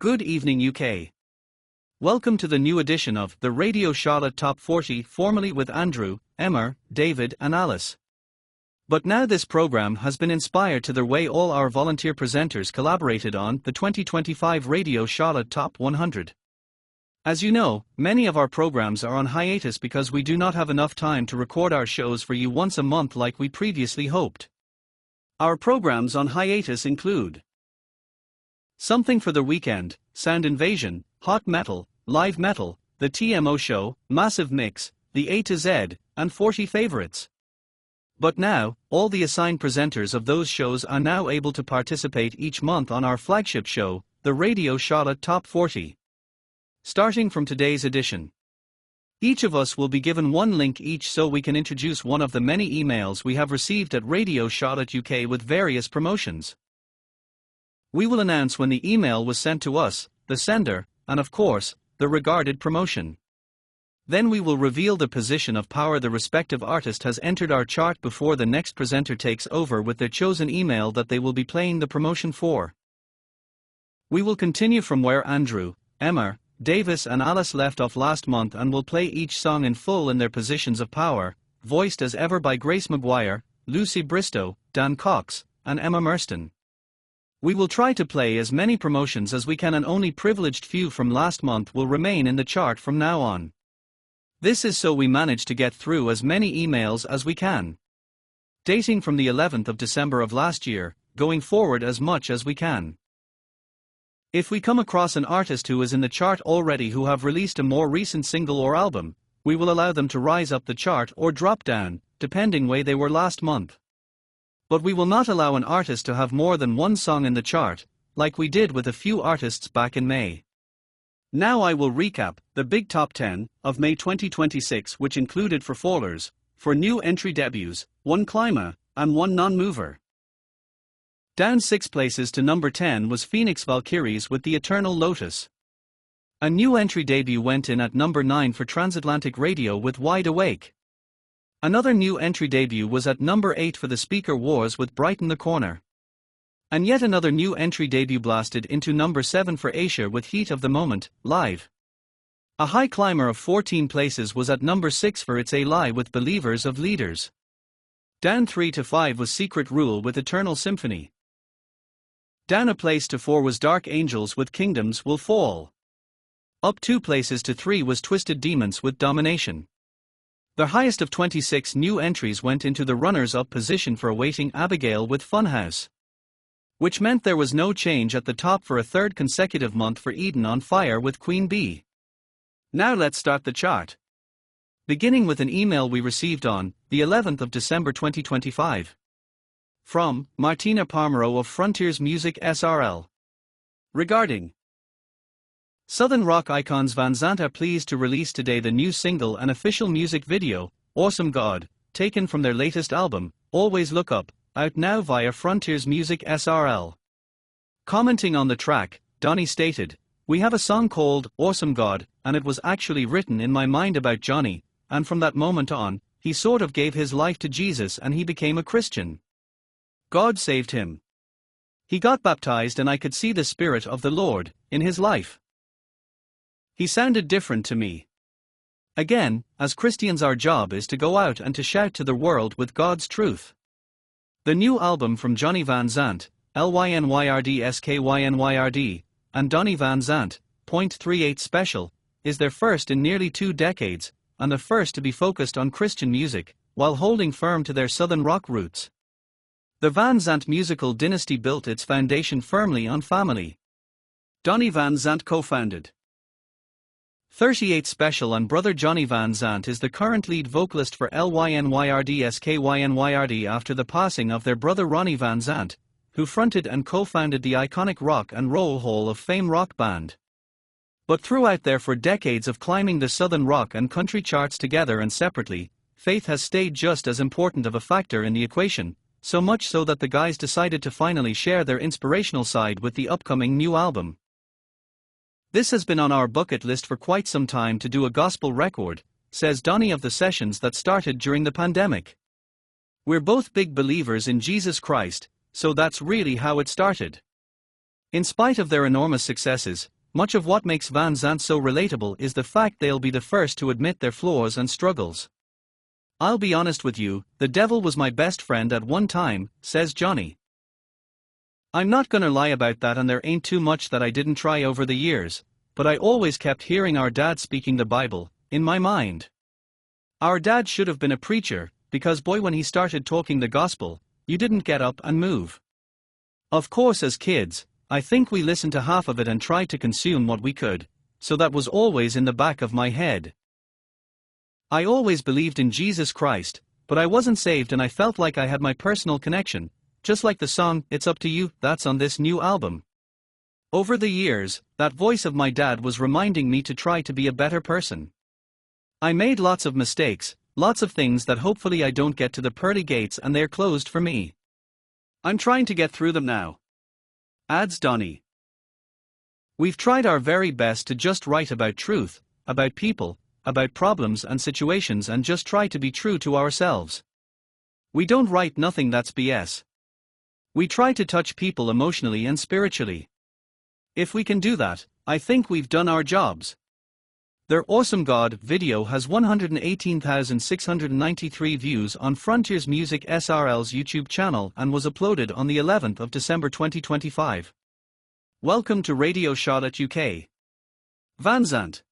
Good evening, UK. Welcome to the new edition of the Radio Charlotte Top 40, formerly with Andrew, Emma, David, and Alice. But now this program has been inspired to the way all our volunteer presenters collaborated on the 2025 Radio Charlotte Top 100. As you know, many of our programs are on hiatus because we do not have enough time to record our shows for you once a month like we previously hoped. Our programs on hiatus include Something for the Weekend, Sound Invasion, Hot Metal, Live Metal, The TMO Show, Massive Mix, The A to Z, and 40 Favorites. But now, all the assigned presenters of those shows are now able to participate each month on our flagship show, the Radio Charlotte Top 40. Starting from today's edition, each of us will be given one link each so we can introduce one of the many emails we have received at Radio Charlotte UK with various promotions. We will announce when the email was sent to us, the sender, and of course, the regarded promotion. Then we will reveal the position of power the respective artist has entered our chart before the next presenter takes over with their chosen email that they will be playing the promotion for. We will continue from where Andrew, Emma, Davis and Alice left off last month and will play each song in full in their positions of power, voiced as ever by Grace Maguire, Lucy Bristow, Dan Cox, and Emma Merston. We will try to play as many promotions as we can and only privileged few from last month will remain in the chart from now on. This is so we manage to get through as many emails as we can. Dating from the 11th of December of last year, going forward as much as we can. If we come across an artist who is in the chart already who have released a more recent single or album, we will allow them to rise up the chart or drop down, depending way they were last month. But we will not allow an artist to have more than one song in the chart, like we did with a few artists back in May. Now I will recap the big top 10 of May 2026, which included for fallers, for new entry debuts, 1 climber, and 1 non-mover. Down 6 places to number 10 was Phoenix Valkyries with The Eternal Lotus. A new entry debut went in at number 9 for Transatlantic Radio with Wide Awake. Another new entry debut was at number 8 for The Speaker Wars with Brighten the Corner. And yet another new entry debut blasted into number 7 for Asia with Heat of the Moment, Live. A high climber of 14 places was at number 6 for It's a Lie with Believers of Leaders. Down 3 to 5 was Secret Rule with Eternal Symphony. Down a place to 4 was Dark Angels with Kingdoms Will Fall. Up 2 places to 3 was Twisted Demons with Domination. The highest of 26 new entries went into the runners-up position for Awaiting Abigail with Funhouse. Which meant there was no change at the top for a third consecutive month for Eden on Fire with Queen Bee. Now let's start the chart. Beginning with an email we received on the 11th of December 2025. From Martina Parmero of Frontiers Music SRL. Regarding Southern rock icons Van Zandt are pleased to release today the new single and official music video, Awesome God, taken from their latest album, Always Look Up, out now via Frontiers Music SRL. Commenting on the track, Donny stated, "We have a song called Awesome God, and it was actually written in my mind about Johnny, and from that moment on, he sort of gave his life to Jesus and he became a Christian. God saved him. He got baptized and I could see the Spirit of the Lord in his life. He sounded different to me. Again, as Christians our job is to go out and to shout to the world with God's truth." The new album from Johnny Van Zandt, LYNYRD, and Donny Van Zandt, .38 Special, is their first in nearly 2 decades, and the first to be focused on Christian music, while holding firm to their southern rock roots. The Van Zandt musical dynasty built its foundation firmly on family. Donny Van Zandt co-founded 38 Special and brother Johnny Van Zandt is the current lead vocalist for LYNYRD after the passing of their brother Ronnie Van Zandt, who fronted and co-founded the iconic Rock and Roll Hall of Fame rock band. But throughout their 4 decades of climbing the southern rock and country charts together and separately, faith has stayed just as important of a factor in the equation, so much so that the guys decided to finally share their inspirational side with the upcoming new album. This has been on our bucket list for quite some time to do a gospel record, says Donny of the sessions that started during the pandemic. We're both big believers in Jesus Christ, so that's really how it started. In spite of their enormous successes, much of what makes Van Zandt so relatable is the fact they'll be the first to admit their flaws and struggles. "I'll be honest with you, the devil was my best friend at one time," says Johnny. "I'm not gonna lie about that, and there ain't too much that I didn't try over the years, but I always kept hearing our dad speaking the Bible in my mind. Our dad should have been a preacher, because boy, when he started talking the gospel, you didn't get up and move. Of course, as kids, I think we listened to half of it and tried to consume what we could, so that was always in the back of my head. I always believed in Jesus Christ, but I wasn't saved, and I felt like I had my personal connection, just like the song, 'It's Up to You,' that's on this new album. Over the years, that voice of my dad was reminding me to try to be a better person. I made lots of mistakes, lots of things that hopefully I don't get to the pearly gates and they're closed for me. I'm trying to get through them now," adds Donnie. "We've tried our very best to just write about truth, about people, about problems and situations, and just try to be true to ourselves. We don't write nothing that's BS. We try to touch people emotionally and spiritually. If we can do that, I think we've done our jobs." Their Awesome God video has 118,693 views on Frontiers Music SRL's YouTube channel and was uploaded on the 11th of December 2025. Welcome to Radio Charlotte UK. Van Zandt.